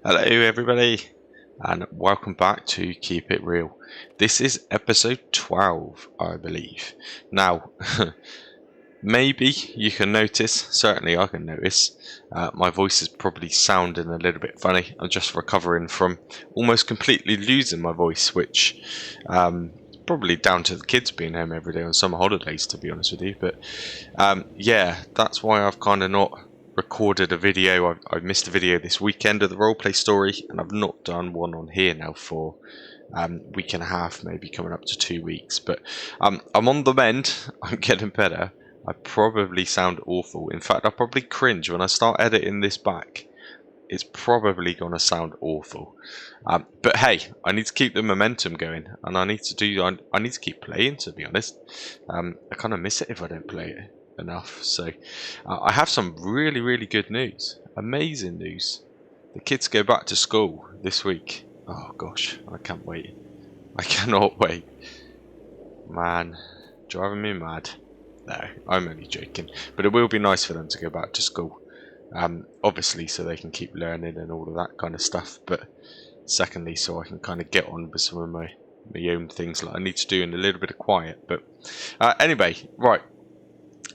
Hello everybody and welcome back to Keep It Real. This is episode 12, I believe. Now, maybe you can notice, certainly I can notice, my voice is probably sounding a little bit funny. I'm just recovering from almost completely losing my voice, which probably down to the kids being home every day on summer holidays, to be honest with you. But yeah, that's why I've kind of not recorded a video. I've missed a video this weekend of the roleplay story, and I've not done one on here now for week and a half, maybe coming up to 2 weeks. But I'm on the mend. I'm getting better. I probably sound awful. In fact, I'll probably cringe when I start editing this back. It's probably gonna sound awful. But hey, I need to keep the momentum going, and I need to keep playing. To be honest, I kind of miss it if I don't play it enough. So I have some really good news, amazing news. The kids go back to school this week. Oh gosh, I can't wait. I cannot wait. Man, driving me mad. No, I'm only joking, but it will be nice for them to go back to school. Obviously so they can keep learning and all of that kind of stuff, but secondly so I can kind of get on with some of my own things like I need to do in a little bit of quiet. But anyway, right,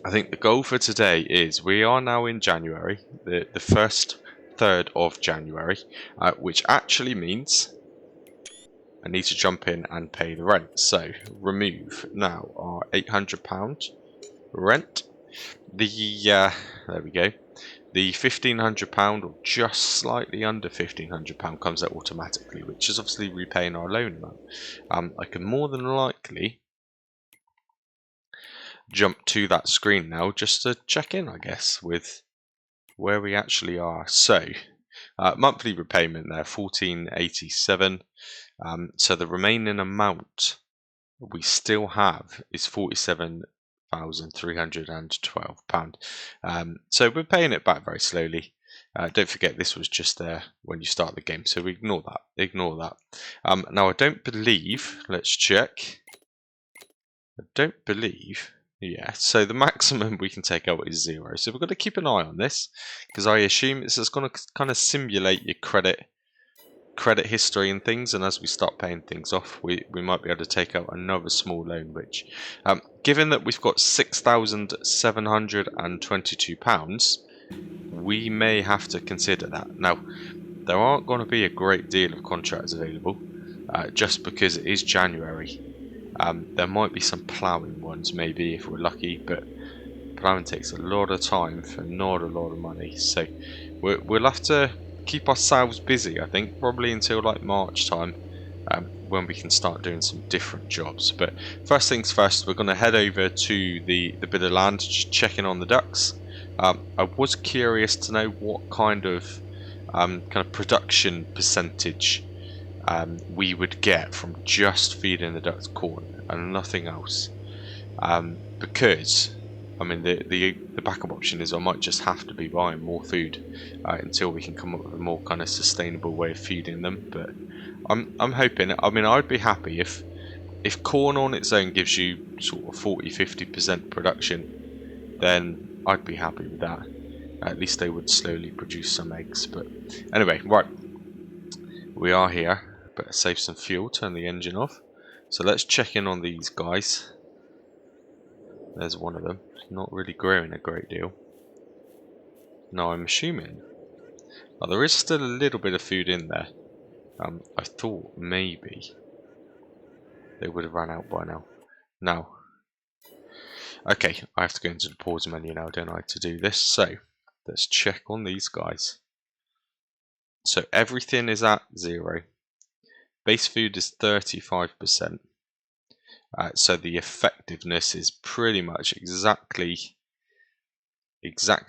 I think the goal for today is we are now in January, the first third of January, which actually means I need to jump in and pay the rent. So remove now our £800 rent. There we go. The £1,500 or just slightly under £1,500 comes out automatically, which is obviously repaying our loan amount. I can more than likely jump to that screen now just to check in, I guess, with where we actually are. So monthly repayment there, £1,487. So the remaining amount we still have is £47,312. So we're paying it back very slowly. Don't forget this was just there when you start the game, so we ignore that. Now I don't believe, let's check. I don't believe, yeah, so the maximum we can take out is 0. So we've got to keep an eye on this, because I assume this is going to kind of simulate your credit history and things, and as we start paying things off, we might be able to take out another small loan, which given that we've got £6,722, we may have to consider that. Now there aren't going to be a great deal of contracts available, just because it is January. There might be some ploughing ones maybe if we're lucky, but ploughing takes a lot of time for not a lot of money, so we'll have to keep ourselves busy, I think, probably until like March time, when we can start doing some different jobs. But first things first, we're going to head over to the bit of land, just checking on the ducks. I was curious to know what kind of production percentage we would get from just feeding the ducks corn and nothing else, because I mean, the backup option is I might just have to be buying more food until we can come up with a more kind of sustainable way of feeding them. But I'm hoping. I mean, I'd be happy if corn on its own gives you sort of 40-50% production, then I'd be happy with that. At least they would slowly produce some eggs. But anyway, right, we are here. Better save some fuel. Turn the engine off. So let's check in on these guys. There's one of them. Not really growing a great deal. Now I'm assuming there is still a little bit of food in there. I thought maybe they would have run out by now. Now, okay, I have to go into the pause menu now, don't I, to do this? So let's check on these guys. So everything is at 0. Base food is 35%. So the effectiveness is pretty much exactly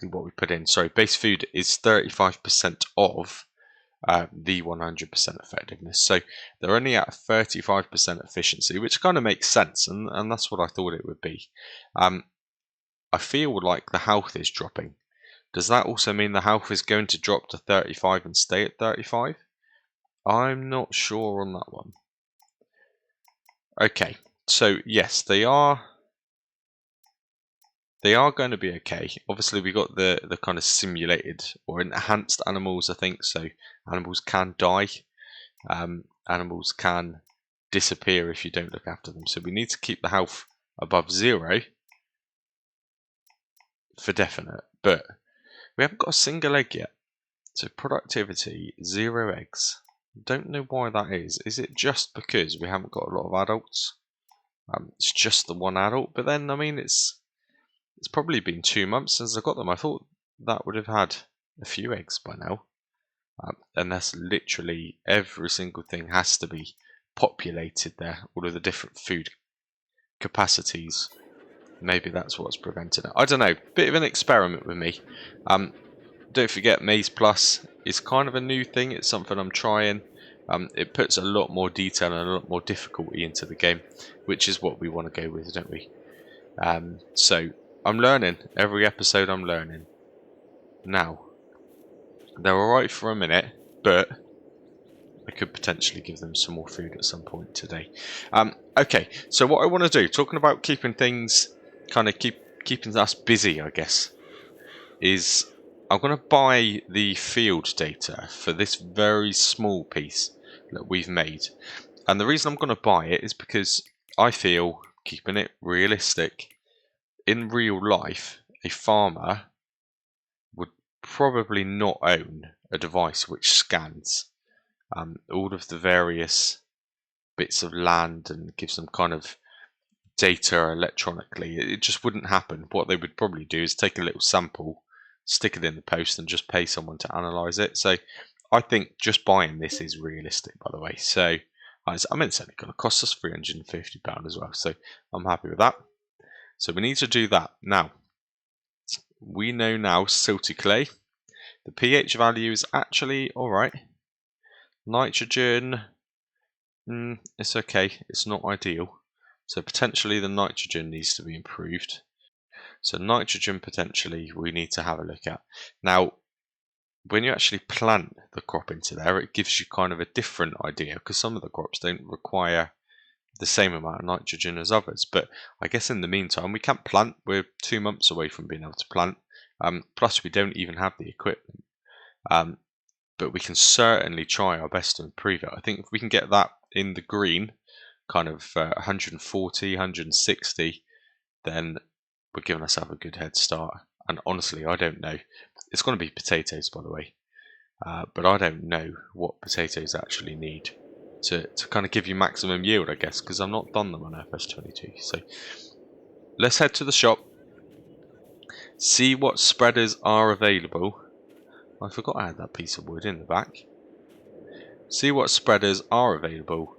what we put in. Sorry, base food is 35% of the 100% effectiveness. So they're only at 35% efficiency, which kind of makes sense, and that's what I thought it would be. I feel like the health is dropping. Does that also mean the health is going to drop to 35 and stay at 35? I'm not sure on that one. Okay, so yes, they are they are going to be okay. Obviously, we got the kind of simulated or enhanced animals, I think. So animals can die. Animals can disappear if you don't look after them. So we need to keep the health above 0 for definite. But we haven't got a single egg yet. So productivity, 0 eggs. Don't know why that is. Is it just because we haven't got a lot of adults? It's just the one adult. But then, I mean, it's probably been 2 months since I got them. I thought that would have had a few eggs by now. And that's literally every single thing has to be populated there. All of the different food capacities. Maybe that's what's preventing it. I don't know. Bit of an experiment with me. Don't forget, Maze Plus is kind of a new thing. It's something I'm trying. It puts a lot more detail and a lot more difficulty into the game, which is what we want to go with, don't we? So I'm learning. Every episode I'm learning. Now, they're alright for a minute, but I could potentially give them some more food at some point today. Okay, so what I want to do, talking about keeping things, kind of keeping us busy, I guess, is I'm going to buy the field data for this very small piece that we've made. And the reason I'm going to buy it is because I feel, keeping it realistic, in real life, a farmer would probably not own a device which scans all of the various bits of land and gives them kind of data electronically. It just wouldn't happen. What they would probably do is take a little sample, stick it in the post, and just pay someone to analyze it. So I think just buying this is realistic, by the way. So I mean, it's only going to cost us £350 as well. So I'm happy with that. So we need to do that. Now, we know now silty clay. The pH value is actually alright. Nitrogen, it's okay. It's not ideal. So potentially the nitrogen needs to be improved. So nitrogen potentially we need to have a look at. Now, when you actually plant the crop into there, it gives you kind of a different idea, because some of the crops don't require the same amount of nitrogen as others. But I guess in the meantime, we can't plant. We're 2 months away from being able to plant. Plus, we don't even have the equipment. But we can certainly try our best to improve it. I think if we can get that in the green, kind of 140, 160, then we're giving ourselves a good head start. And honestly, I don't know. It's going to be potatoes, by the way. But I don't know what potatoes actually need to kind of give you maximum yield, I guess, because I've not done them on FS22. So let's head to the shop, see what spreaders are available. I forgot I had that piece of wood in the back. See what spreaders are available.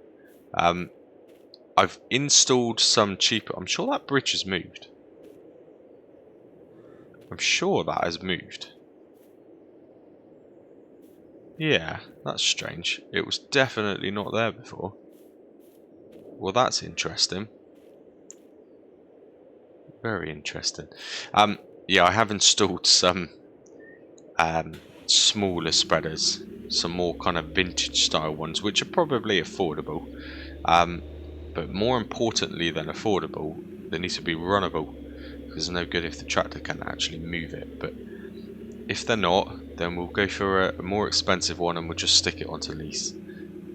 I've installed some cheaper. I'm sure that bridge has moved. I'm sure that has moved. Yeah, that's strange. It was definitely not there before. Well, that's interesting. Very interesting. Yeah, I have installed some smaller spreaders, some more kind of vintage style ones, which are probably affordable. But more importantly than affordable, they need to be runnable, because it's no good if the tractor can actually move it. But if they're not, then we'll go for a more expensive one and we'll just stick it onto lease.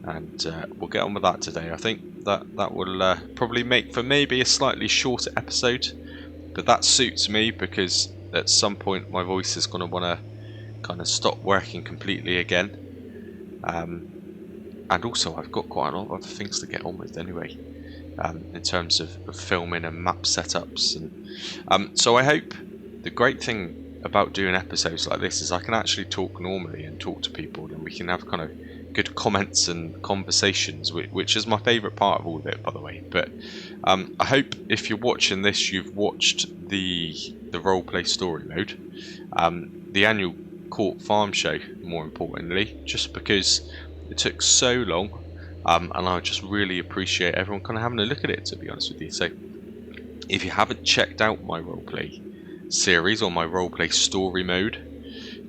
And we'll get on with that today. I think that will probably make for maybe a slightly shorter episode, but that suits me because at some point my voice is going to want to kind of stop working completely again. And also I've got quite a lot of other things to get on with anyway, in terms of filming and map setups. And so I hope the great thing about doing episodes like this is I can actually talk normally and talk to people, and we can have kind of good comments and conversations, which is my favourite part of all of it, by the way. But I hope if you're watching this, you've watched the roleplay story mode, the annual court farm show, more importantly, just because it took so long, and I just really appreciate everyone kind of having a look at it, to be honest with you. So if you haven't checked out my roleplay series or my roleplay story mode,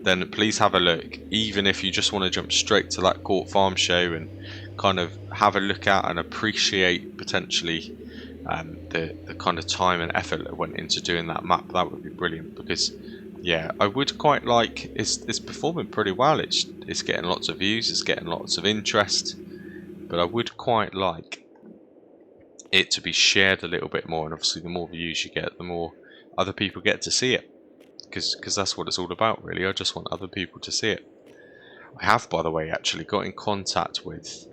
then please have a look, even if you just want to jump straight to that court farm show and kind of have a look at and appreciate potentially the kind of time and effort that went into doing that map. That would be brilliant, because yeah, I would quite like, it's performing pretty well. It's getting lots of views, it's getting lots of interest, but I would quite like it to be shared a little bit more. And obviously the more views you get, the more other people get to see it, because that's what it's all about, really. I just want other people to see it. I have, by the way, actually got in contact with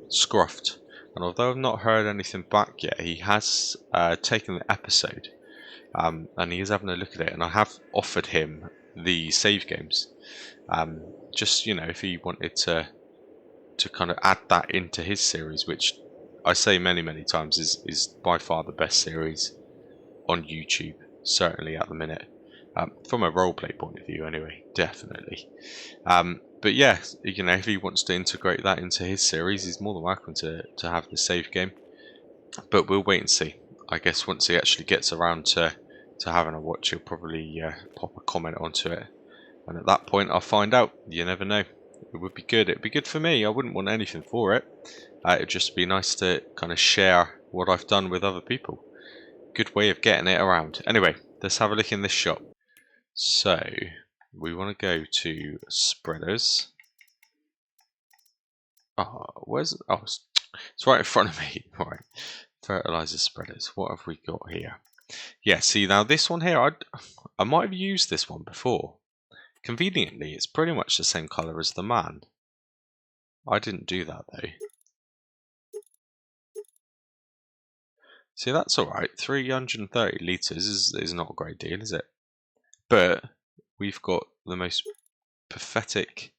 Scruffed, and although I've not heard anything back yet, he has taken the episode, and he is having a look at it, and I have offered him the save games, just, you know, if he wanted to kind of add that into his series, which I say many times is by far the best series on YouTube, certainly at the minute, from a roleplay point of view anyway, definitely. But yeah, you know, if he wants to integrate that into his series, he's more than welcome to have the save game. But we'll wait and see. I guess once he actually gets around to having a watch, he'll probably pop a comment onto it, and at that point I'll find out. You never know. It would be good. It'd be good for me. I wouldn't want anything for it. It'd just be nice to kind of share what I've done with other people. Good way of getting it around. Anyway, let's have a look in this shop. So we want to go to spreaders. Oh, where's it? Oh, it's right in front of me. All right, fertilizer spreaders. What have we got here? Yeah, see, now this one here, I might have used this one before. Conveniently, it's pretty much the same color as the man. I didn't do that though. See, that's alright. 330 litres is not a great deal, is it? But we've got the most pathetic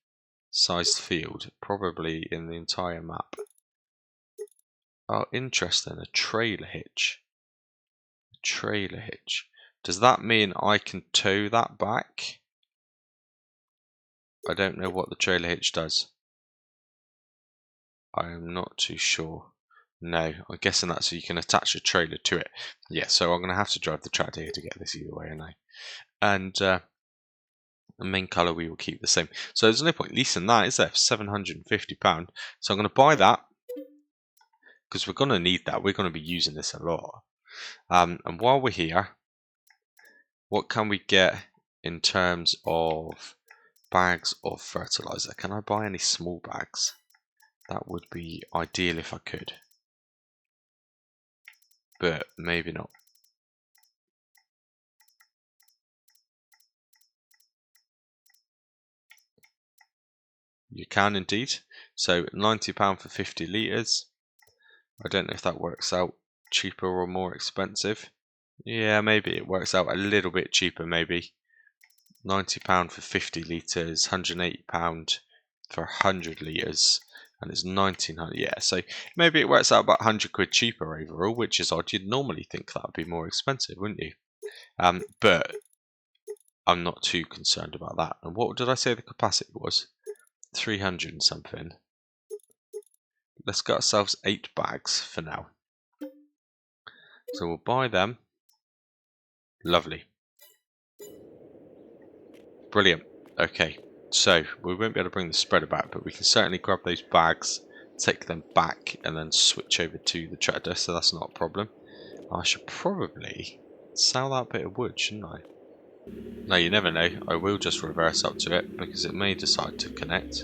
sized field probably in the entire map. Oh, interesting. A trailer hitch. Trailer hitch. Does that mean I can tow that back? I don't know what the trailer hitch does. I am not too sure. No, I'm guessing that's so you can attach a trailer to it. Yeah, so I'm going to have to drive the tractor here to get this either way, and the main colour we will keep the same. So there's no point leasing that, is there? £750. So I'm going to buy that, because we're going to need that. We're going to be using this a lot. And while we're here, what can we get in terms of bags of fertilizer? Can I buy any small bags? That would be ideal if I could, but maybe not. You can indeed. So £90 for 50 litres. I don't know if that works out cheaper or more expensive. Yeah, maybe it works out a little bit cheaper, maybe. £90 for 50 litres, £180 for 100 litres, and it's 1900. Yeah, so maybe it works out about 100 quid cheaper overall, which is odd. You'd normally think that would be more expensive, wouldn't you? But I'm not too concerned about that. And what did I say the capacity was? 300 and something. Let's get ourselves 8 bags for now. So we'll buy them. Lovely. Brilliant. Okay, so we won't be able to bring the spreader back, but we can certainly grab those bags, take them back, and then switch over to the tractor, so that's not a problem. I should probably sell that bit of wood, shouldn't I? No, you never know. I will just reverse up to it, because it may decide to connect.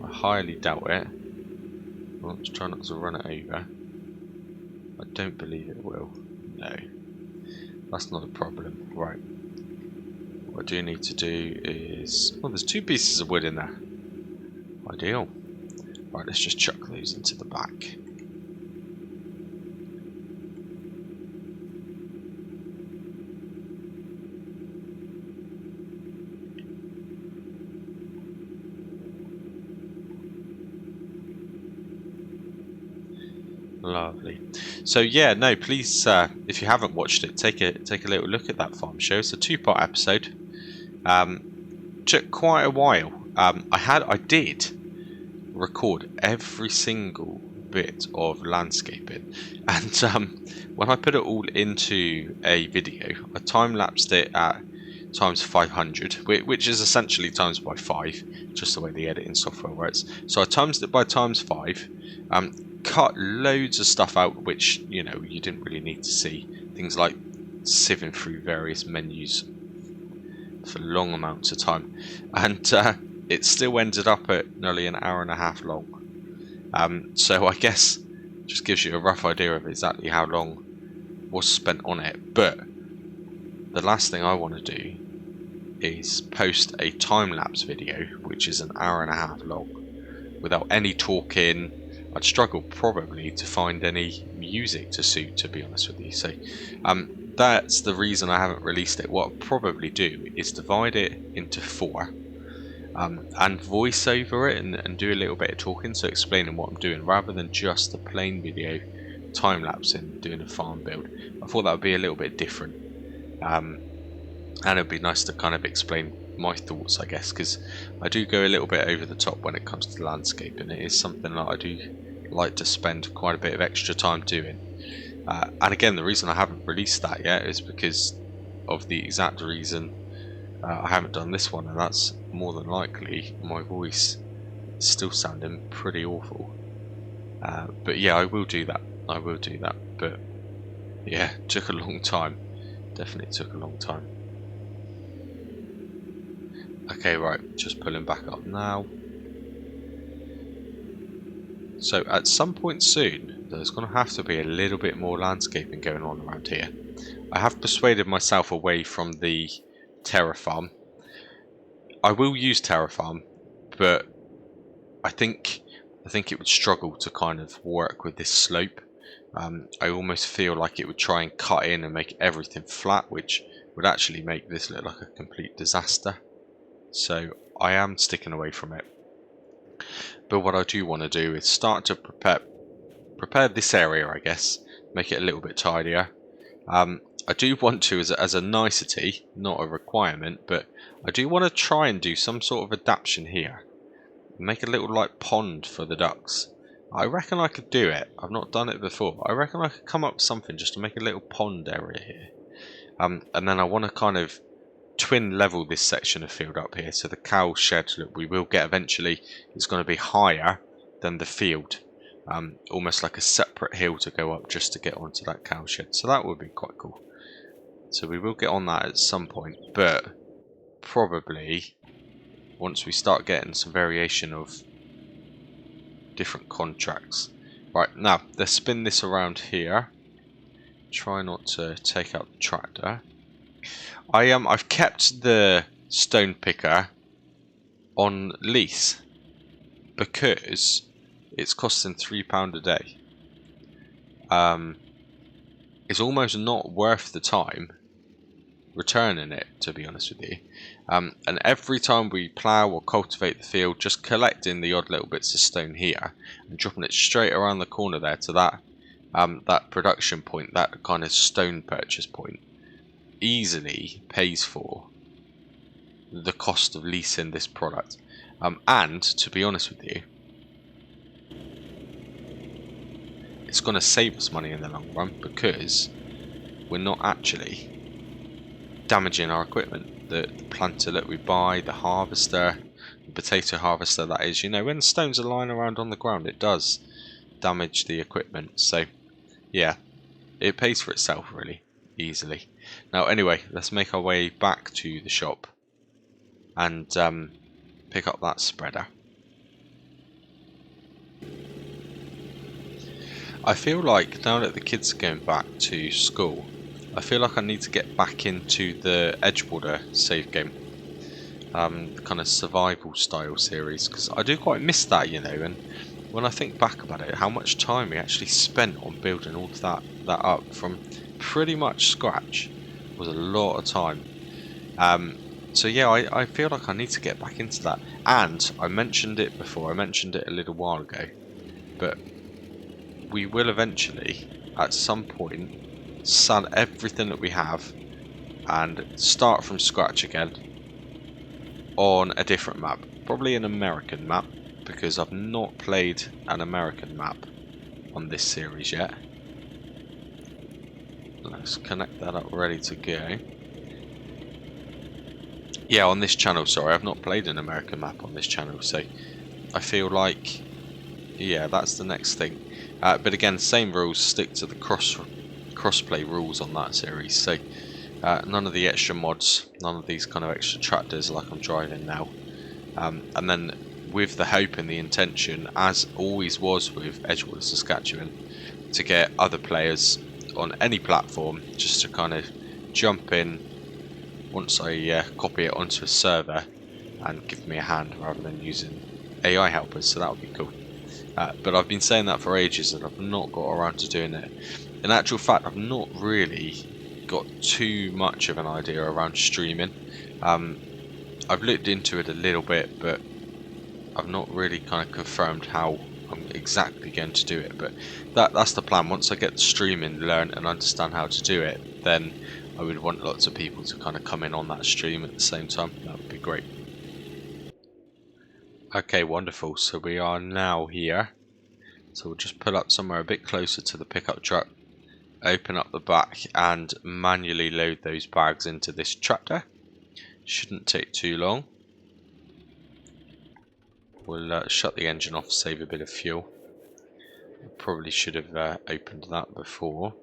I highly doubt it. Let's try not to run it over. I don't believe it will. No. That's not a problem. Right. What I do need to do is... oh, there's 2 pieces of wood in there. Ideal. Right, let's just chuck those into the back. Lovely. So yeah, no, please, if you haven't watched it, take a little look at that farm show. It's a 2-part episode. Took quite a while. I did record every single bit of landscaping, and when I put it all into a video, I time lapsed it at times 500, which is essentially times by 5, just the way the editing software works. So I times it by times 5, cut loads of stuff out which, you know, you didn't really need to see. Things like sieving through various menus for long amounts of time, and it still ended up at nearly an hour and a half long. So I guess just gives you a rough idea of exactly how long was spent on it. But the last thing I want to do is post a time-lapse video which is an hour and a half long without any talking. I'd struggle probably to find any music to suit, to be honest with you. So that's the reason I haven't released it. What I'll probably do is divide it into 4 and voice over it and do a little bit of talking, so explaining what I'm doing rather than just the plain video time-lapse and doing a farm build. I thought that would be a little bit different, and it'd be nice to kind of explain my thoughts, I guess, because I do go a little bit over the top when it comes to landscape, and it is something that I do like to spend quite a bit of extra time doing. And again, the reason I haven't released that yet is because of the exact reason I haven't done this one, and that's more than likely my voice is still sounding pretty awful. But yeah, I will do that. I will do that. But yeah, it took a long time. Definitely took a long time. Okay, right, just pulling back up now. So at some point soon, there's going to have to be a little bit more landscaping going on around here. I have persuaded myself away from the terraform. I will use terraform, but I think it would struggle to kind of work with this slope. I almost feel like it would try and cut in and make everything flat, which would actually make this look like a complete disaster. So I am sticking away from it. But what I do want to do is start to prepare this area, I guess, make it a little bit tidier. I do want to, as a nicety, not a requirement, but I do want to try and do some sort of adaptation here. Make a little like pond for the ducks. I reckon I could do it. I've not done it before. I reckon I could come up with something just to make a little pond area here. And then I want to kind of twin level this section of field up here, so the cow shed that we will get eventually is going to be higher than the field. Almost like a separate hill to go up just to get onto that cow shed. So that would be quite cool. So we will get on that at some point, but probably once we start getting some variation of different contracts. Right, now let's spin this around here. Try not to take out the tractor. I've kept the stone picker on lease because it's costing £3 a day. It's almost not worth the time returning it, to be honest with you. And every time we plough or cultivate the field, just collecting the odd little bits of stone here and dropping it straight around the corner there to that that production point, that kind of stone purchase point, easily pays for the cost of leasing this product. And to be honest with you, it's going to save us money in the long run because we're not actually damaging our equipment. The planter that we buy, the harvester, the potato harvester, that is, you know, when stones are lying around on the ground, it does damage the equipment. So yeah, it pays for itself really easily. Now anyway, let's make our way back to the shop and pick up that spreader. I feel like now that the kids are going back to school, I feel like I need to get back into the Edgewater save game, kind of survival style series, because I do quite miss that, you know. And when I think back about it, how much time we actually spent on building all of that up from pretty much scratch was a lot of time. So yeah, I feel like I need to get back into that. And I mentioned it before, I mentioned it a little while ago, but we will eventually, at some point, sell everything that we have and start from scratch again on a different map. Probably an American map, because I've not played an American map on this series yet. Let's connect that up, ready to go. Yeah, on this channel, sorry, I've not played an American map on this channel, so I feel like, yeah, that's the next thing. But again, same rules, stick to the crossplay rules on that series, so none of the extra mods, none of these kind of extra tractors like I'm driving now. And then with the hope and the intention, as always was with Edgewater, Saskatchewan, to get other players on any platform just to kind of jump in once I copy it onto a server and give me a hand rather than using AI helpers, so that would be cool. But I've been saying that for ages and I've not got around to doing it. In actual fact, I've not really got too much of an idea around streaming. I've looked into it a little bit, but I've not really kind of confirmed how I'm exactly going to do it. But that's the plan. Once I get the streaming, learn and understand how to do it, then I would want lots of people to kind of come in on that stream at the same time. That would be great. Okay, wonderful. So we are now here. So we'll just pull up somewhere a bit closer to the pickup truck, open up the back and manually load those bags into this tractor. Shouldn't take too long. We'll shut the engine off, save a bit of fuel. Probably should have opened that before,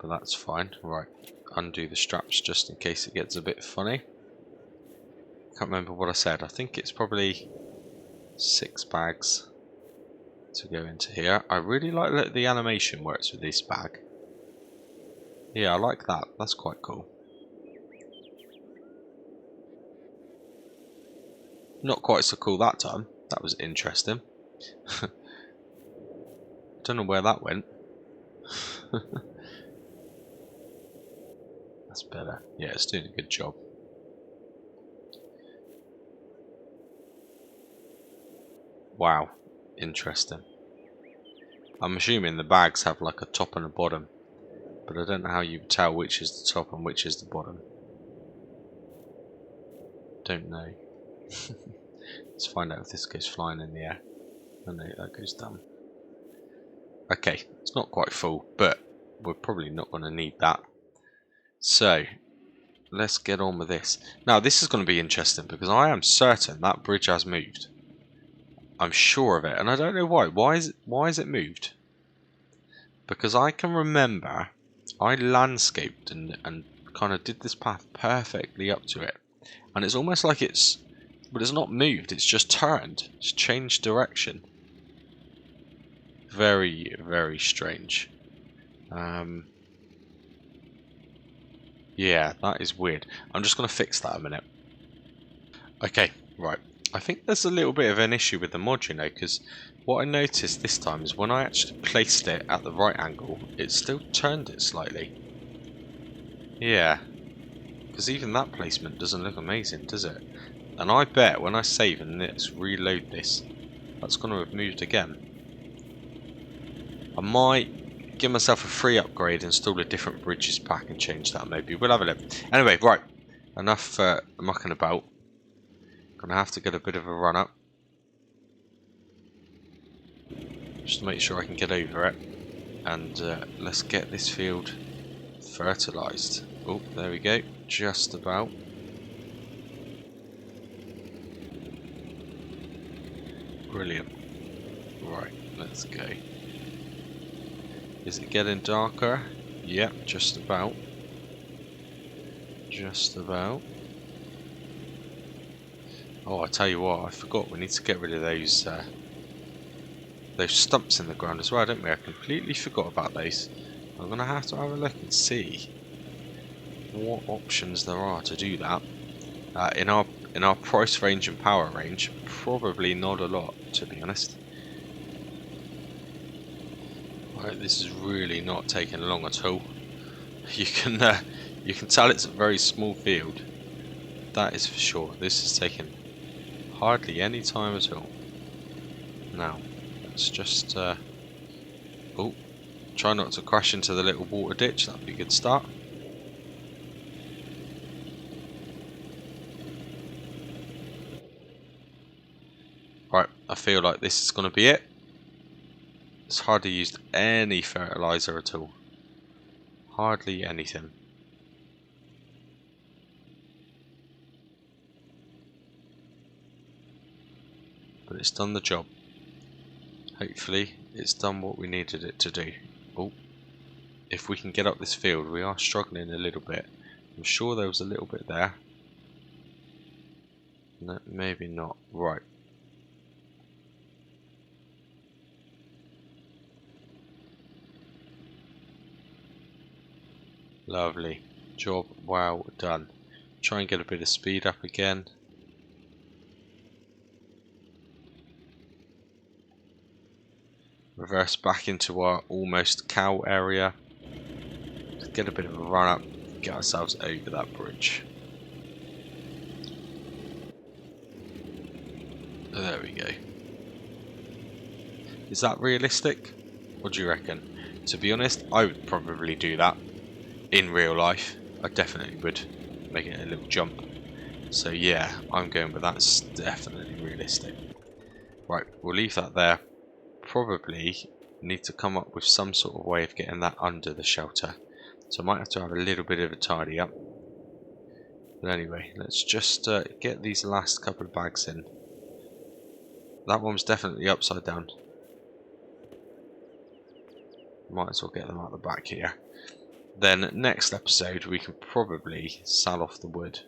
but that's fine. Right, undo the straps just in case it gets a bit funny. Can't remember what I said. I think it's probably 6 bags to go into here. I really like the animation works with this bag. Yeah, I like that. That's quite cool. Not quite so cool that time. That was interesting. Don't know where that went. That's better. Yeah, it's doing a good job. Wow, interesting. I'm assuming the bags have like a top and a bottom, but I don't know how you tell which is the top and which is the bottom. Don't know. Let's find out if this goes flying in the air. Oh no, that goes down. Okay, it's not quite full, but we're probably not going to need that. So, let's get on with this. Now, this is going to be interesting because I am certain that bridge has moved. I'm sure of it, and I don't know why. Why is it moved? Because I can remember I landscaped and kind of did this path perfectly up to it, and it's almost like but it's not moved. It's just turned. It's changed direction. Very, very strange. Yeah, that is weird. I'm just going to fix that a minute. Okay, right. I think there's a little bit of an issue with the mod, you know, because what I noticed this time is when I actually placed it at the right angle, it still turned it slightly. Yeah, because even that placement doesn't look amazing, does it? And I bet when I save and let's reload this, that's going to have moved again. I might give myself a free upgrade, install a different bridges pack and change that maybe. We'll have a look. Anyway, right. Enough mucking about. Gonna have to get a bit of a run up. Just to make sure I can get over it. And let's get this field fertilised. Oh, there we go. Just about. Brilliant. Right, let's go. Is it getting darker? Yep, just about. Just about. Oh, I tell you what, I forgot. We need to get rid of those stumps in the ground as well, don't we? I completely forgot about those. I'm gonna have to have a look and see what options there are to do that. In our price range and power range, probably not a lot, to be honest. Right, this is really not taking long at all. You can tell it's a very small field. That is for sure. This is taking hardly any time at all. Now, let's just oh, try not to crash into the little water ditch. That'd be a good start. Right, I feel like this is going to be it. It's hardly used any fertilizer at all. Hardly anything. but it's done the job. Hopefully it's done what we needed it to do. Oh, if we can get up this field, we are struggling a little bit. I'm sure there was a little bit there. No, maybe not. Right. Lovely. Job well done. Try and get a bit of speed up again. Reverse back into our almost cow area. Let's get a bit of a run up. Get ourselves over that bridge. There we go. Is that realistic? What do you reckon? To be honest, I would probably do that in real life. I definitely would make it a little jump. So yeah, I'm going with that's definitely realistic. Right, we'll leave that there. Probably need to come up with some sort of way of getting that under the shelter. So I might have to have a little bit of a tidy up. But anyway, let's just get these last couple of bags in. That one was definitely upside down. Might as well get them out the back here. Then next episode we can probably sell off the wood.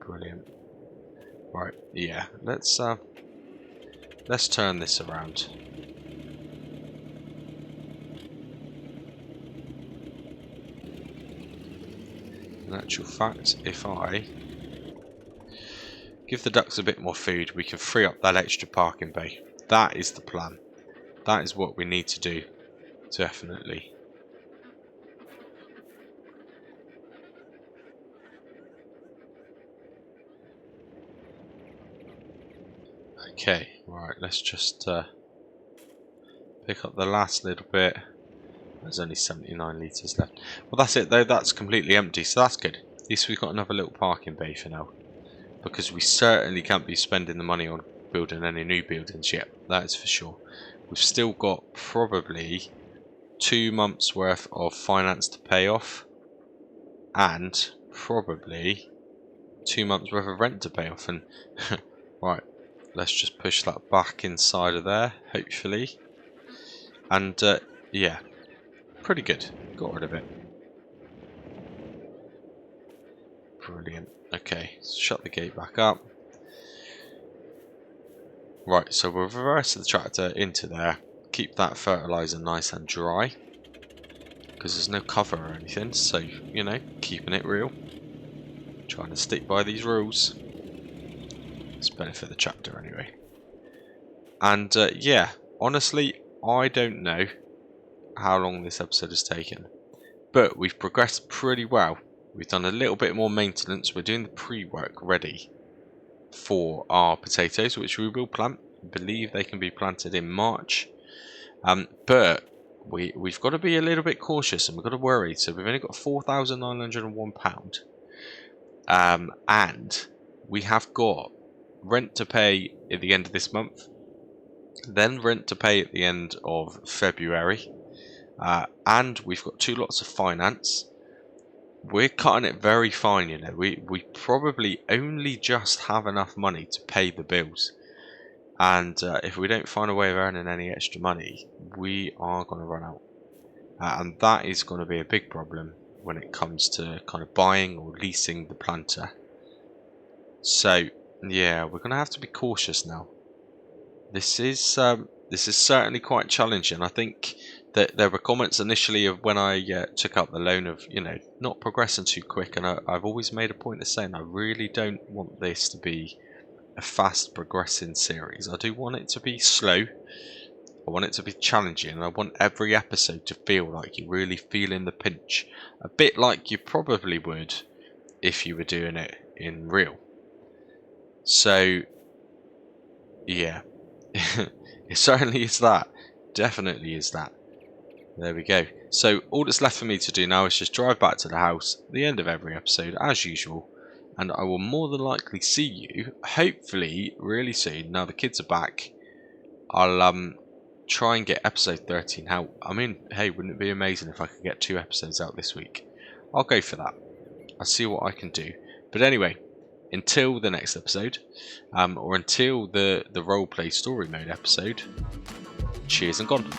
Brilliant. Right, yeah, let's turn this around. In actual fact, if I give the ducks a bit more food, we can free up that extra parking bay. That is the plan. That is what we need to do. Definitely. Okay, right, let's just pick up the last little bit. There's only 79 litres left. Well, that's it though, that's completely empty, so that's good. At least we've got another little parking bay for now. Because we certainly can't be spending the money on building any new buildings yet, that is for sure. We've still got probably 2 months worth of finance to pay off. And probably 2 months worth of rent to pay off. And right, let's just push that back inside of there, hopefully. And yeah, pretty good. Got rid of it. Brilliant. Okay, shut the gate back up. Right, so we'll reverse the tractor into there. Keep that fertilizer nice and dry. Because there's no cover or anything, so, you know, keeping it real. Trying to stick by these rules. Let's benefit the tractor anyway. And yeah, honestly, I don't know how long this episode has taken. But we've progressed pretty well. We've done a little bit more maintenance. We're doing the pre-work ready for our potatoes, which we will plant. I believe they can be planted in March. But we've got to be a little bit cautious and we've got to worry. So we've only got £4,901. And we have got rent to pay at the end of this month. Then rent to pay at the end of February. And we've got 2 lots of finance. We're cutting it very fine, you know. We probably only just have enough money to pay the bills. And if we don't find a way of earning any extra money, we are going to run out. And that is going to be a big problem when it comes to kind of buying or leasing the planter. So, yeah, we're going to have to be cautious now. This is certainly quite challenging. I think that there were comments initially of when I took out the loan of, you know, not progressing too quick. And I've always made a point of saying I really don't want this to be a fast progressing series. I do want it to be slow. I want it to be challenging, and I want every episode to feel like you're really feeling the pinch, a bit like you probably would if you were doing it in real. So yeah, it certainly is that. Definitely is that. There we go. So all that's left for me to do now is just drive back to the house at the end of every episode as usual. And I will more than likely see you, hopefully, really soon. Now the kids are back. I'll try and get episode 13 out. I mean, hey, wouldn't it be amazing if I could get 2 episodes out this week? I'll go for that. I'll see what I can do. But anyway, until the next episode, or until the roleplay story mode episode, cheers and gone.